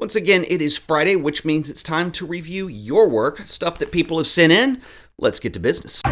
Once again, it is Friday, which means it's time to review your work, stuff that people have sent in. Let's get to business.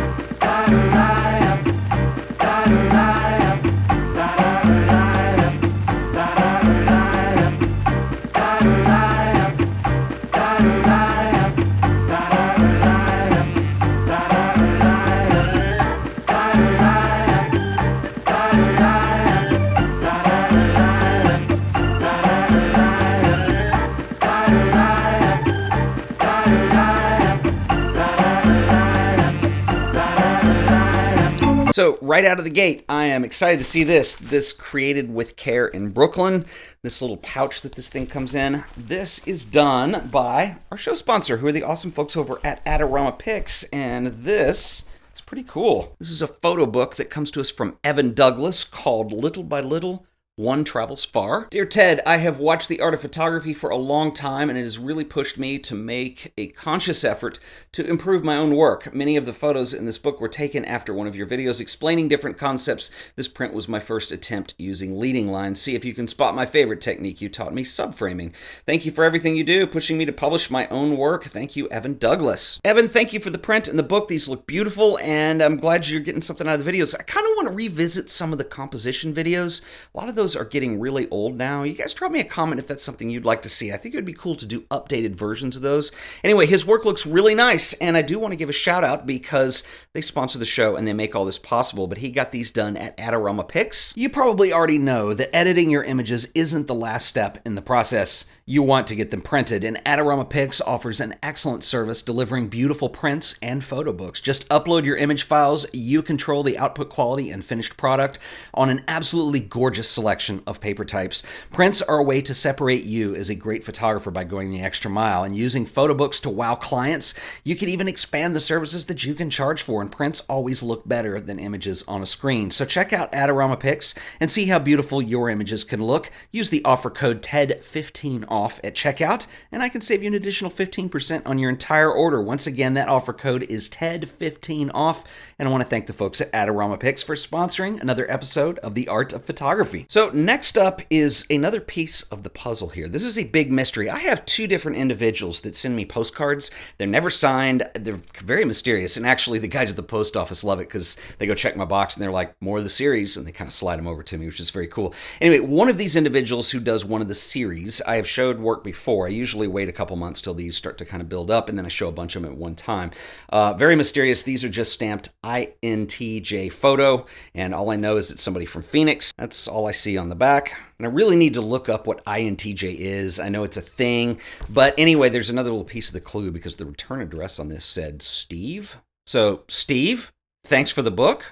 So right out of the gate, I am excited to see this. This created with care in Brooklyn. This little pouch that this thing comes in. This is done by our show sponsor, who are the awesome folks over at Adorama Pics. And this is pretty cool. This is a photo book that comes to us from Evan Douglas called Little by Little, One Travels Far. Dear Ted, I have watched The Art of Photography for a long time, and it has really pushed me to make a conscious effort to improve my own work. Many of the photos in this book were taken after one of your videos explaining different concepts. This print was my first attempt using leading lines. See if you can spot my favorite technique you taught me, subframing. Thank you for everything you do, pushing me to publish my own work. Thank you, Evan Douglas. Evan, thank you for the print and the book. These look beautiful, and I'm glad you're getting something out of the videos. I kind of want to revisit some of the composition videos. A lot of those are getting really old now. You guys drop me a comment if that's something you'd like to see. I think it would be cool to do updated versions of those. Anyway, his work looks really nice, and I do want to give a shout out because they sponsor the show and they make all this possible, but he got these done at Adorama Pics. You probably already know that editing your images isn't the last step in the process. You want to get them printed, and Adorama Pics offers an excellent service delivering beautiful prints and photo books. Just upload your image files, you control the output quality and finished product on an absolutely gorgeous selection of paper types. Prints are a way to separate you as a great photographer by going the extra mile, and using photo books to wow clients, you can even expand the services that you can charge for, and prints always look better than images on a screen. So check out Adorama Pics and see how beautiful your images can look. Use the offer code TED15 off at checkout, and I can save you an additional 15% on your entire order. Once again, that offer code is TED15 off, and I want to thank the folks at Adorama Pics for sponsoring another episode of The Art of Photography. So next up is another piece of the puzzle here. This is a big mystery. I have two different individuals that send me postcards. They're never signed. They're very mysterious, and actually the guys at the post office love it because they go check my box and they're like, more of the series, and they kind of slide them over to me, which is very cool. Anyway, one of these individuals who does one of the series, I have showed work before. I usually wait a couple months till these start to kind of build up, and then I show a bunch of them at one time. Very mysterious. These are just stamped INTJ photo, and all I know is it's somebody from Phoenix. That's all I see on the back. And I really need to look up what INTJ is. I know it's a thing. But anyway, there's another little piece of the clue because the return address on this said Steve. So, Steve, thanks for the book.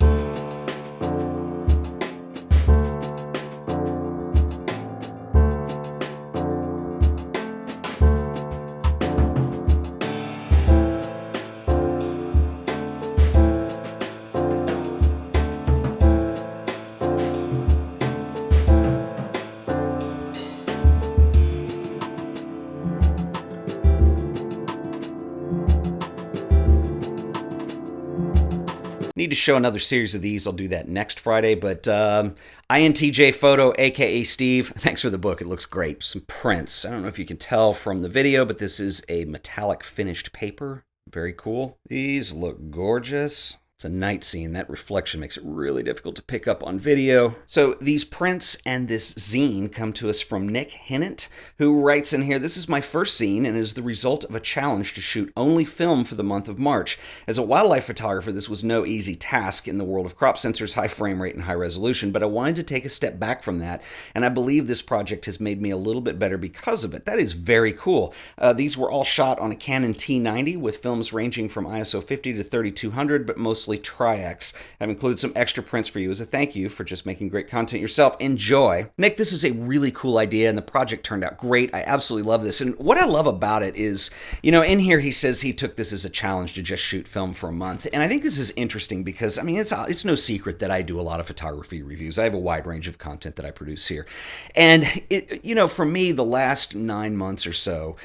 Need to show another series of these. I'll do that next Friday, but INTJ photo, aka Steve, thanks for the book. It looks great. Some prints. I don't know if you can tell from the video, but this is a metallic finished paper. Very cool. These look gorgeous. It's a night scene. That reflection makes it really difficult to pick up on video. So these prints and this zine come to us from Nick Hennett, who writes in here, "This is my first zine and is the result of a challenge to shoot only film for the month of March. As a wildlife photographer, this was no easy task in the world of crop sensors, high frame rate, and high resolution, but I wanted to take a step back from that, and I believe this project has made me a little bit better because of it." That is very cool. These were all shot on a Canon T90 with films ranging from ISO 50 to 3200, but mostly Tri-X. I've included some extra prints for you as a thank you for just making great content yourself. Enjoy. Nick, this is a really cool idea, and the project turned out great. I absolutely love this. And what I love about it is, you know, in here he says he took this as a challenge to just shoot film for a month. And I think this is interesting because, I mean, it's no secret that I do a lot of photography reviews. I have a wide range of content that I produce here. And, you know, for me, the last 9 months or so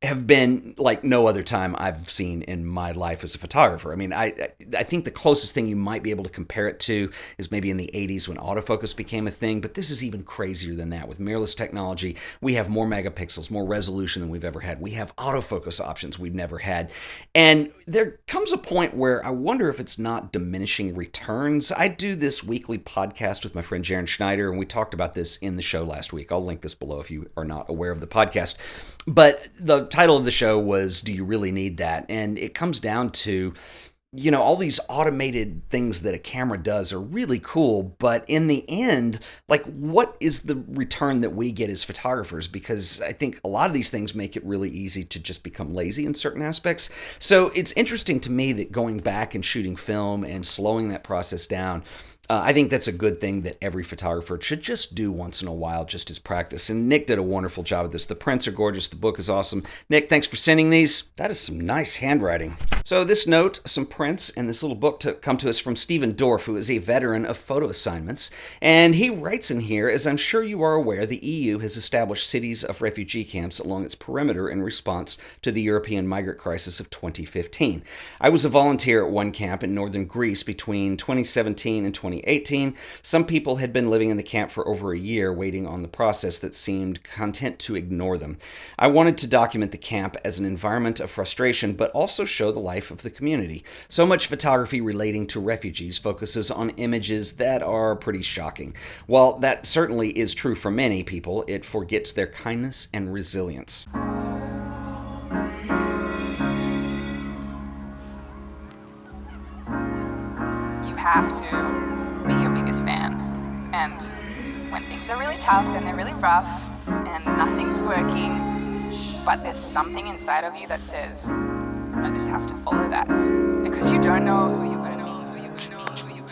have been like no other time I've seen in my life as a photographer. I mean, I think the closest thing you might be able to compare it to is maybe in the 80s when autofocus became a thing, but this is even crazier than that. With mirrorless technology, we have more megapixels, more resolution than we've ever had. We have autofocus options we've never had. And there comes a point where I wonder if it's not diminishing returns. I do this weekly podcast with my friend Jaron Schneider, and we talked about this in the show last week. I'll link this below if you are not aware of the podcast. But the title of the show was, Do You Really Need That? And it comes down to, you know, all these automated things that a camera does are really cool, but in the end, like, what is the return that we get as photographers? Because I think a lot of these things make it really easy to just become lazy in certain aspects. So it's interesting to me that going back and shooting film and slowing that process down, I think that's a good thing that every photographer should just do once in a while, just as practice. And Nick did a wonderful job with this. The prints are gorgeous. The book is awesome. Nick, thanks for sending these. That is some nice handwriting. So this note, some prints, and this little book come to us from Stephen Dorff, who is a veteran of photo assignments. And he writes in here, as I'm sure you are aware, the EU has established cities of refugee camps along its perimeter in response to the European migrant crisis of 2015. I was a volunteer at one camp in northern Greece between 2017 and 2018. Some people had been living in the camp for over a year, waiting on the process that seemed content to ignore them. I wanted to document the camp as an environment of frustration, but also show the life of the community. So much photography relating to refugees focuses on images that are pretty shocking. While that certainly is true for many people, it forgets their kindness and resilience. You have to be your biggest fan. And when things are really tough and they're really rough and nothing's working, but there's something inside of you that says, I just have to follow that. Because you don't know who you're going to meet, who you're going to meet, who you're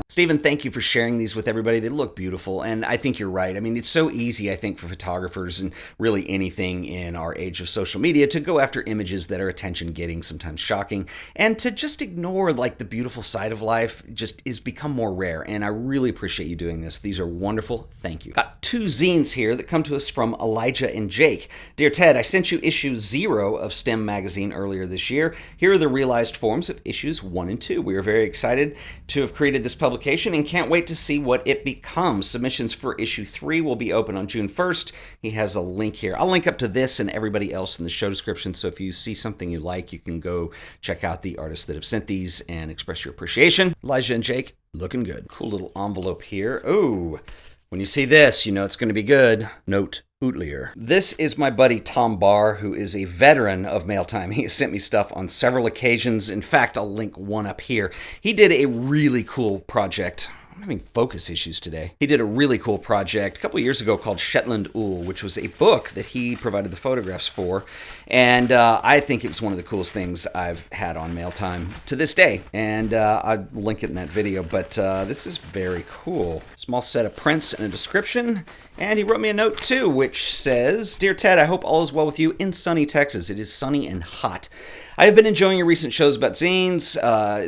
Stephen, thank you for sharing these with everybody. They look beautiful, and I think you're right. I mean, it's so easy, I think, for photographers and really anything in our age of social media to go after images that are attention-getting, sometimes shocking, and to just ignore, like, the beautiful side of life just is become more rare, and I really appreciate you doing this. These are wonderful. Thank you. Got two zines here that come to us from Elijah and Jake. Dear Ted, I sent you issue 0 of STEM magazine earlier this year. Here are the realized forms of issues 1 and 2. We are very excited to have created this publication and can't wait to see what it becomes. Submissions for issue 3 will be open on June 1st. He has a link here. I'll link up to this and everybody else in the show description, so if you see something you like, you can go check out the artists that have sent these and express your appreciation. Elijah and Jake, looking good. Cool little envelope here. Oh, when you see this, you know it's going to be good. Note, Utlier. This is my buddy Tom Barr, who is a veteran of Mail Time. He has sent me stuff on several occasions. In fact, I'll link one up here. He did a really cool project. I'm having focus issues today. He did a really cool project a couple years ago called Shetland Owl, which was a book that he provided the photographs for. And I think it was one of the coolest things I've had on Mail Time to this day. And I'll link it in that video. But this is very cool. Small set of prints and a description. And he wrote me a note too, which says, Dear Ted, I hope all is well with you in sunny Texas. It is sunny and hot. I have been enjoying your recent shows about zines,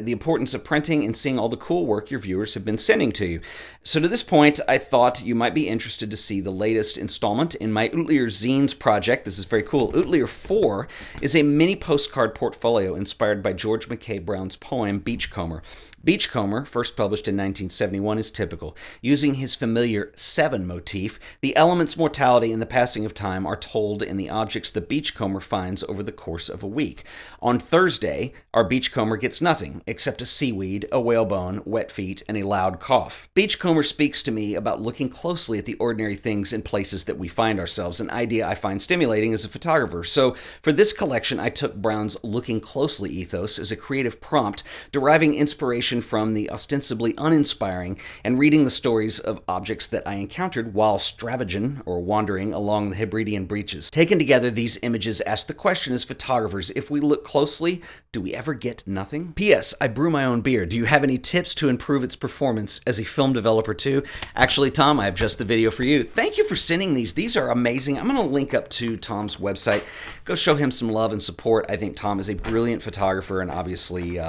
the importance of printing, and seeing all the cool work your viewers have been sending to you. So to this point, I thought you might be interested to see the latest installment in my Utlier Zines project. This is very cool. Utlier 4 is a mini postcard portfolio inspired by George McKay Brown's poem Beachcomber. Beachcomber, first published in 1971, is typical. Using his familiar 7 motif, the elements, mortality, and the passing of time are told in the objects the beachcomber finds over the course of a week. On Thursday, our beachcomber gets nothing except a seaweed, a whalebone, wet feet, and a loud cough. Beachcomber speaks to me about looking closely at the ordinary things and places that we find ourselves, an idea I find stimulating as a photographer. So for this collection, I took Brown's looking closely ethos as a creative prompt, deriving inspiration from the ostensibly uninspiring and reading the stories of objects that I encountered while stravaiging or wandering along the Hebridean beaches. Taken together, these images ask the question as photographers, if we look closely, do we ever get nothing? P.S. I brew my own beer. Do you have any tips to improve its performance as a film developer too? Actually, Tom, I have just the video for you. Thank you for sending these. These are amazing. I'm going to link up to Tom's website. Go show him some love and support. I think Tom is a brilliant photographer, and obviously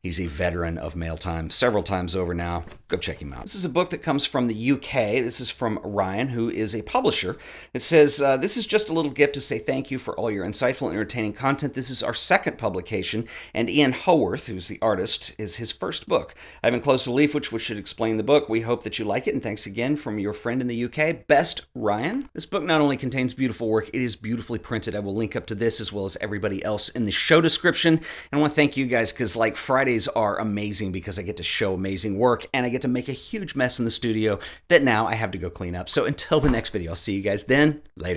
he's a veteran of Mail Time several times over now. Go check him out. This is a book that comes from the UK. This is from Ryan, who is a publisher. It says, this is just a little gift to say thank you for all your insightful and entertaining content. This is our second publication, and Ian Howarth, who's the artist, is his first book. I've enclosed a leaflet which should explain the book. We hope that you like it, and thanks again from your friend in the UK. Best, Ryan. This book not only contains beautiful work, it is beautifully printed. I will link up to this as well as everybody else in the show description. And I want to thank you guys because like Fridays are amazing because I get to show amazing work and I get to make a huge mess in the studio that now I have to go clean up. So until the next video, I'll see you guys then. Later.